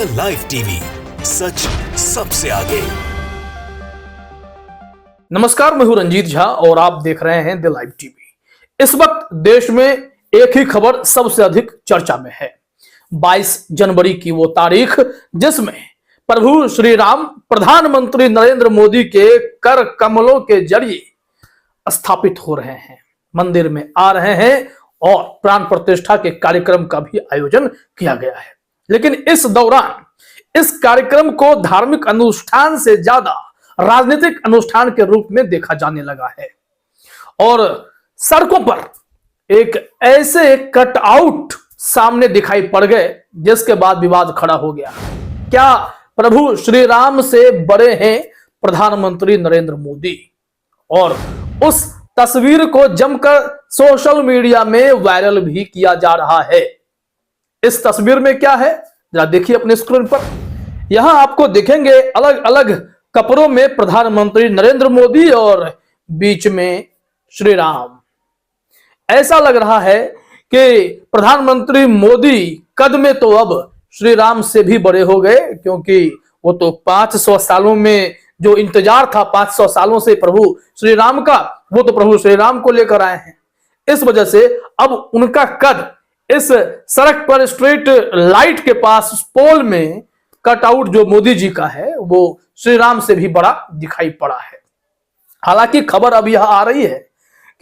The live TV, सच सबसे आगे। नमस्कार, मैं हूं रंजीत झा और आप देख रहे हैं द लाइव टीवी। इस वक्त देश में एक ही खबर सबसे अधिक चर्चा में है। 22 जनवरी की वो तारीख जिसमें प्रभु श्री राम प्रधानमंत्री नरेंद्र मोदी के कर कमलों के जरिए स्थापित हो रहे हैं, मंदिर में आ रहे हैं और प्राण प्रतिष्ठा के कार्यक्रम का भी आयोजन किया गया है। लेकिन इस दौरान इस कार्यक्रम को धार्मिक अनुष्ठान से ज्यादा राजनीतिक अनुष्ठान के रूप में देखा जाने लगा है और सड़कों पर एक ऐसे कटआउट सामने दिखाई पड़ गए जिसके बाद विवाद खड़ा हो गया। क्या प्रभु श्री राम से बड़े हैं प्रधानमंत्री नरेंद्र मोदी? और उस तस्वीर को जमकर सोशल मीडिया में वायरल भी किया जा रहा है। इस तस्वीर में क्या है जरा देखिए अपने स्क्रीन पर। यहां आपको दिखेंगे अलग अलग कपड़ों में प्रधानमंत्री नरेंद्र मोदी और बीच में श्री राम। ऐसा लग रहा है कि प्रधानमंत्री मोदी कद में तो अब श्री राम से भी बड़े हो गए, क्योंकि वो तो 500 सालों में जो इंतजार था 500 सालों से प्रभु श्री राम का, वो तो प्रभु श्री राम को लेकर आए हैं। इस वजह से अब उनका कद इस सड़क पर स्ट्रीट लाइट के पास पोल में कटआउट जो मोदी जी का है वो श्री राम से भी बड़ा दिखाई पड़ा है। हालांकि खबर अब यह आ रही है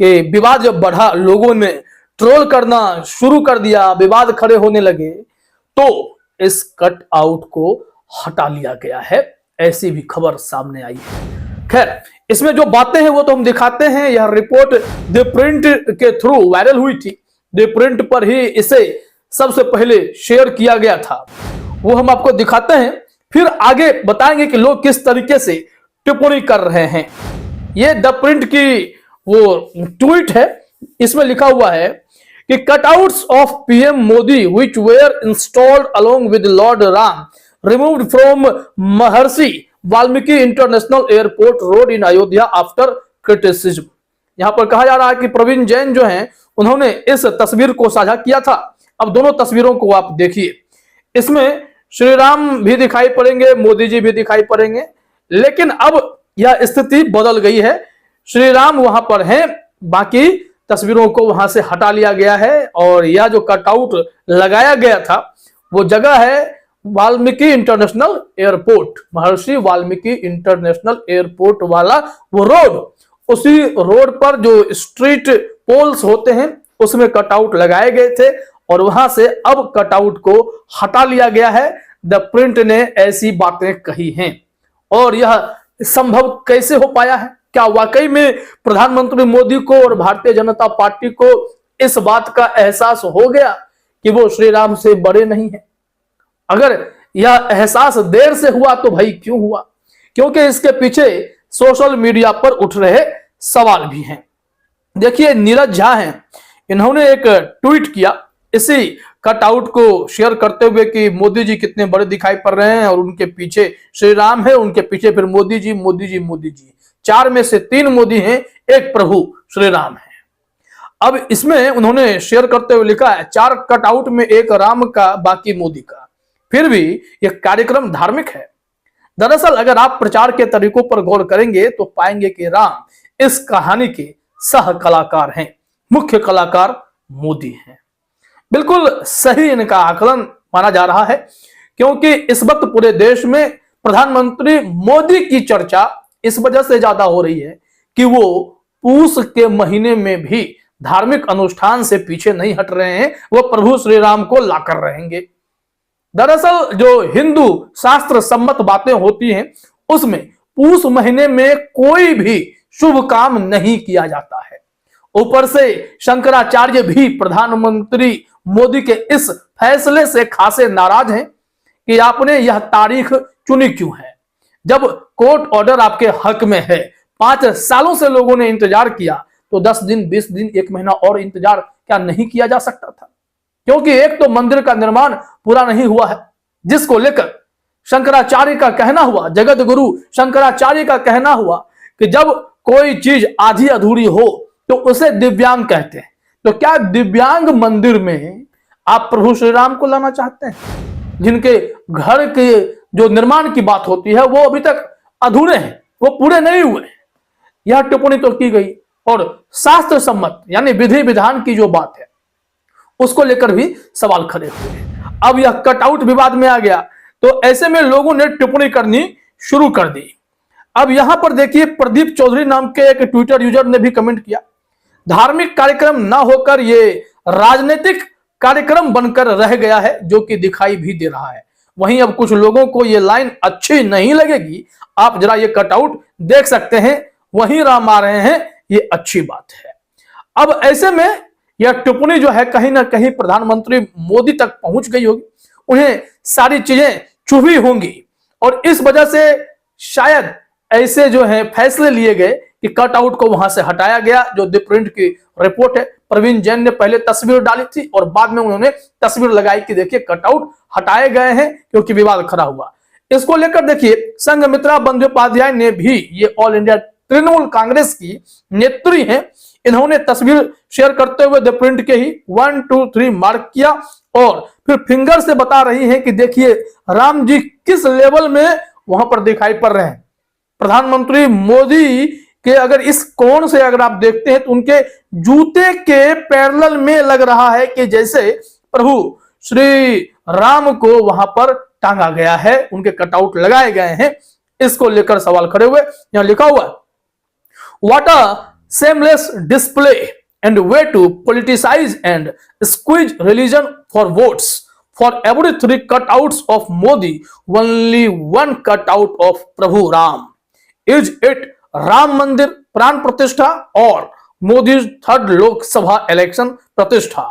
कि विवाद जब बढ़ा, लोगों ने ट्रोल करना शुरू कर दिया, विवाद खड़े होने लगे, तो इस कटआउट को हटा लिया गया है, ऐसी भी खबर सामने आई है। खैर, इसमें जो बातें हैं वो तो हम दिखाते हैं। यह रिपोर्ट द प्रिंट के थ्रू वायरल हुई थी। द प्रिंट पर ही इसे सबसे पहले शेयर किया गया था, वो हम आपको दिखाते हैं, फिर आगे बताएंगे कि लोग किस तरीके से टिप्पणी कर रहे हैं। ये द प्रिंट की वो ट्वीट है, इसमें लिखा हुआ है कि cutouts of PM Modi which were installed along with lord Ram removed from Maharishi Valmiki international airport road in Ayodhya after criticism. यहां पर कहा जा रहा है कि प्रवीण जैन जो हैं उन्होंने इस तस्वीर को साझा किया था। अब दोनों तस्वीरों को आप देखिए, इसमें श्री राम भी दिखाई पड़ेंगे, मोदी जी भी दिखाई पड़ेंगे, लेकिन अब यह स्थिति बदल गई है। श्री राम वहां पर हैं, बाकी तस्वीरों को वहां से हटा लिया गया है और यह जो कटआउट लगाया गया था वो जगह है वाल्मीकि इंटरनेशनल एयरपोर्ट, महर्षि वाल्मीकि इंटरनेशनल एयरपोर्ट वाला वो रोड, उसी रोड पर जो स्ट्रीट पोल्स होते हैं उसमें कटआउट लगाए गए थे और वहां से अब कटआउट को हटा लिया गया है। द प्रिंट ने ऐसी बातें कही हैं और यह संभव कैसे हो पाया है? क्या वाकई में प्रधानमंत्री मोदी को और भारतीय जनता पार्टी को इस बात का एहसास हो गया कि वो श्री राम से बड़े नहीं हैं? अगर यह एहसास देर से हुआ तो भाई क्यों हुआ? क्योंकि इसके पीछे सोशल मीडिया पर उठ रहे सवाल भी हैं। देखिए, नीरज झा हैं, इन्होंने एक ट्वीट किया इसी कटआउट को शेयर करते हुए कि मोदी जी कितने बड़े दिखाई पड़ रहे हैं और उनके पीछे श्री राम है, उनके पीछे फिर मोदी जी मोदी जी मोदी जी, 4 में से 3 मोदी हैं, एक प्रभु श्री राम है। अब इसमें उन्होंने शेयर करते हुए लिखा है 4 कटआउट में एक राम का, बाकी मोदी का, फिर भी यह कार्यक्रम धार्मिक है। दरअसल अगर आप प्रचार के तरीकों पर गौर करेंगे तो पाएंगे कि राम इस कहानी के सह कलाकार हैं, मुख्य कलाकार मोदी हैं। बिल्कुल सही इनका आकलन माना जा रहा है, क्योंकि इस वक्त पूरे देश में प्रधानमंत्री मोदी की चर्चा इस वजह से ज्यादा हो रही है कि वो पूस के महीने में भी धार्मिक अनुष्ठान से पीछे नहीं हट रहे हैं, वो प्रभु श्री राम को लाकर रहेंगे। दरअसल जो हिंदू शास्त्र सम्मत बातें होती हैं उसमें पूस महीने में कोई भी शुभ काम नहीं किया जाता है। ऊपर से शंकराचार्य भी प्रधानमंत्री मोदी के इस फैसले से खासे नाराज हैं कि आपने यह तारीख चुनी क्यों है, जब कोर्ट ऑर्डर आपके हक में है। 5 सालों से लोगों ने इंतजार किया तो 10 दिन 20 दिन 1 महीना और इंतजार क्या नहीं किया जा सकता था? क्योंकि एक तो मंदिर का निर्माण पूरा नहीं हुआ है, जिसको लेकर शंकराचार्य का कहना हुआ, जगत गुरु शंकराचार्य का कहना हुआ कि जब कोई चीज आधी अधूरी हो तो उसे दिव्यांग कहते हैं। तो क्या दिव्यांग मंदिर में आप प्रभु श्री राम को लाना चाहते हैं? जिनके घर के जो निर्माण की बात होती है वो अभी तक अधूरे हैं, वो पूरे नहीं हुए। यह टिप्पणी तो की गई और शास्त्र सम्मत यानी विधि विधान की जो बात है उसको लेकर भी सवाल खड़े हुए। अब यह कटआउट विवाद में आ गया तो ऐसे में लोगों ने टिप्पणी करनी शुरू कर दी। अब यहां पर देखिए, प्रदीप चौधरी नाम के एक ट्विटर यूजर ने भी कमेंट किया, धार्मिक कार्यक्रम ना होकर ये राजनीतिक कार्यक्रम बनकर रह गया है, जो कि दिखाई भी दे रहा है। वहीं अब कुछ लोगों को ये लाइन अच्छी नहीं लगेगी, आप जरा ये कटआउट देख सकते हैं, वहीं राम आ रहे हैं, ये अच्छी बात है। अब ऐसे में यह टिप्पणी जो है कहीं ना कहीं प्रधानमंत्री मोदी तक पहुंच गई होगी, उन्हें सारी चीजें चुभी होंगी और इस वजह से शायद ऐसे जो है फैसले लिए गए कि कटआउट को वहां से हटाया गया। जो द प्रिंट की रिपोर्ट है, प्रवीण जैन ने पहले तस्वीर डाली थी और बाद में उन्होंने तस्वीर लगाई कि देखिए कटआउट हटाए गए हैं क्योंकि विवाद खड़ा हुआ। इसको लेकर देखिए संघमित्रा बंदोपाध्याय ने भी, ये ऑल इंडिया तृणमूल कांग्रेस की नेत्री हैं, इन्होंने तस्वीर शेयर करते हुए द प्रिंट के ही 1 2 3 मार्क किया और फिर फिंगर से बता रही हैं कि देखिए राम जी किस लेवल में वहां पर दिखाई पड़ रहे हैं। प्रधानमंत्री मोदी के अगर इस कोण से अगर आप देखते हैं तो उनके जूते के पैरेलल में लग रहा है कि जैसे प्रभु श्री राम को वहां पर टांगा गया है, उनके कटआउट लगाए गए हैं। इसको लेकर सवाल खड़े हुए। यहां लिखा हुआ है, what a shameless display and way to politicize and squeeze religion for votes. For every 3 cutouts of Modi, only 1 cutout of Prabhu Ram. Is it Ram Mandir Pran Pratishtha or Modi's 3rd Lok Sabha election Pratishtha?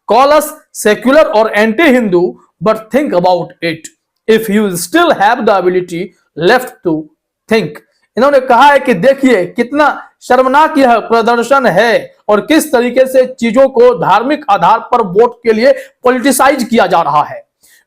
Call us secular or anti-Hindu, but think about it. If you still have the ability left to think. इन्होंने कहा है कि देखिए कितना शर्मनाक यह प्रदर्शन है और किस तरीके से चीजों को धार्मिक आधार पर वोट के लिए पॉलिटिसाइज किया जा रहा है।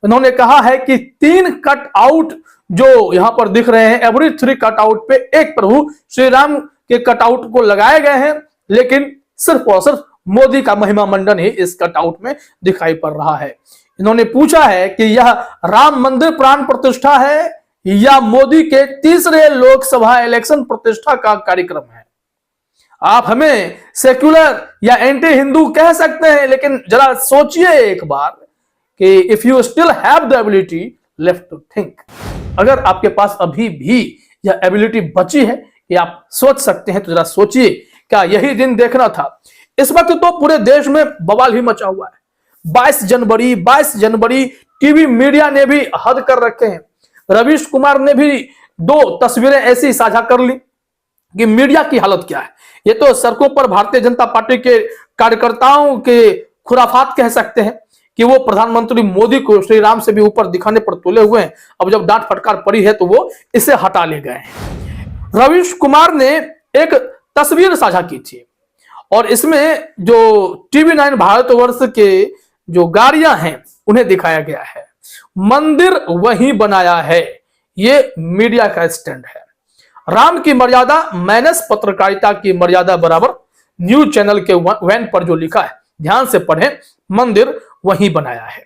इन्होंने कहा है कि 3 कट आउट जो यहां पर दिख रहे हैं, एवरी 3 कट आउट पे एक प्रभु श्री राम के कटआउट को लगाए गए हैं, लेकिन सिर्फ और सिर्फ मोदी का महिमा मंडन ही इस कटआउट में दिखाई पड़ रहा है। इन्होंने पूछा है कि यह राम मंदिर प्राण प्रतिष्ठा है या मोदी के 3रे लोकसभा इलेक्शन प्रतिष्ठा का कार्यक्रम है। आप हमें सेक्युलर या एंटी हिंदू कह सकते हैं, लेकिन जरा सोचिए एक बार कि if you still have the ability left to think, अगर आपके पास अभी भी यह एबिलिटी बची है कि आप सोच सकते हैं, तो जरा सोचिए क्या यही दिन देखना था। इस वक्त तो पूरे देश में बवाल ही मचा हुआ है। 22 जनवरी टीवी मीडिया ने भी हद कर रखे हैं। रवीश कुमार ने भी 2 तस्वीरें ऐसी साझा कर ली कि मीडिया की हालत क्या है। ये तो सड़कों पर भारतीय जनता पार्टी के कार्यकर्ताओं के खुराफात कह सकते हैं कि वो प्रधानमंत्री मोदी को श्री राम से भी ऊपर दिखाने पर तुले हुए हैं। अब जब डांट फटकार पड़ी है तो वो इसे हटा ले गए हैं। रवीश कुमार ने एक तस्वीर साझा की थी और इसमें जो TV9 भारतवर्ष के जो गाड़ियां हैं उन्हें दिखाया गया है। मंदिर वहीं बनाया है, ये मीडिया का स्टैंड है। राम की मर्यादा माइनस पत्रकारिता की मर्यादा बराबर, न्यूज चैनल के वैन पर जो लिखा है ध्यान से पढ़ें, मंदिर वहीं बनाया है।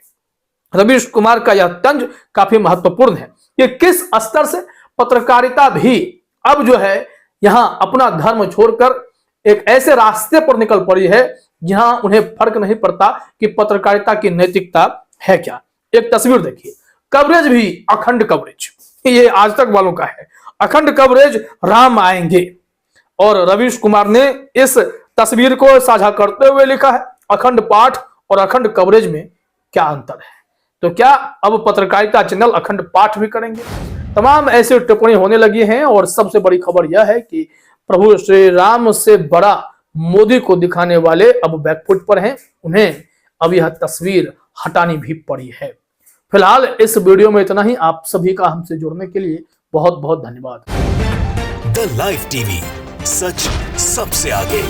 रवीश कुमार का यह तंज काफी महत्वपूर्ण है कि किस स्तर से पत्रकारिता भी अब जो है यहां अपना धर्म छोड़कर एक ऐसे रास्ते पर निकल पड़ी है जहां उन्हें फर्क नहीं पड़ता कि पत्रकारिता की नैतिकता है क्या। एक तस्वीर देखिए, कवरेज भी अखंड कवरेज, ये आज तक वालों का है, अखंड कवरेज राम आएंगे। और रवीश कुमार ने इस तस्वीर को साझा करते हुए लिखा है, अखंड पाठ और अखंड कवरेज में क्या अंतर है। तो क्या अब पत्रकारिता चैनल अखंड पाठ भी करेंगे? तमाम ऐसी टिप्पणी होने लगी हैं और सबसे बड़ी खबर यह है कि प्रभु श्री राम से बड़ा मोदी को दिखाने वाले अब बैकफुट पर हैं, उन्हें अब यह तस्वीर हटानी भी पड़ी है। फिलहाल इस वीडियो में इतना ही। आप सभी का हमसे जुड़ने के लिए बहुत बहुत धन्यवाद। द लाइव टीवी, सच सबसे आगे।